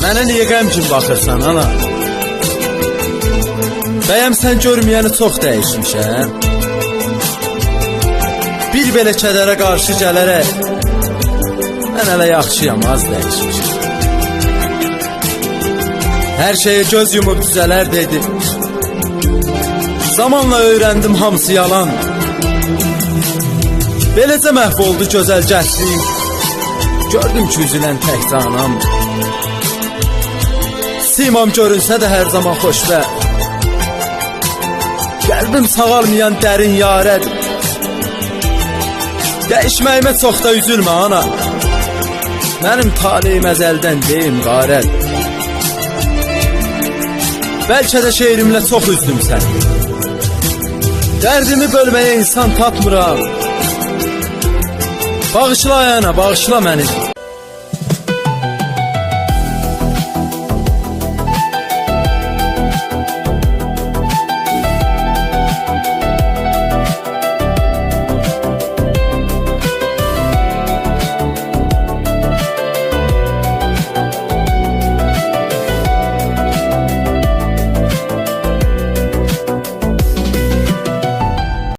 Mənə niyə qəmgin baxırsan ana? Bəyəm sən görməyəni çox dəyişmişəm. Bir belə kədərə qarşı gələrək mən hələ yaxşıyam, az dəyişmişəm. Hər şeyə göz yumub düzələr dedim. Zamanla öyrəndim hamısı yalan. Beləcə məhv oldu gözəl gəncliyim. Gördüm ki üzülən təkcə anam. Simam görünsə də hər zaman xoşbəxt. Qəlbim sağalmayan dərin yarədir. Dəyişməyimə çox da üzülmə ana. Mənim taleyim əzəldən deyim qarət. Bəlkə də şeirimlə çox üzdüm sən. Dərdimi bölməyə insan tapmıram. Bağışla ana, bağışla məni.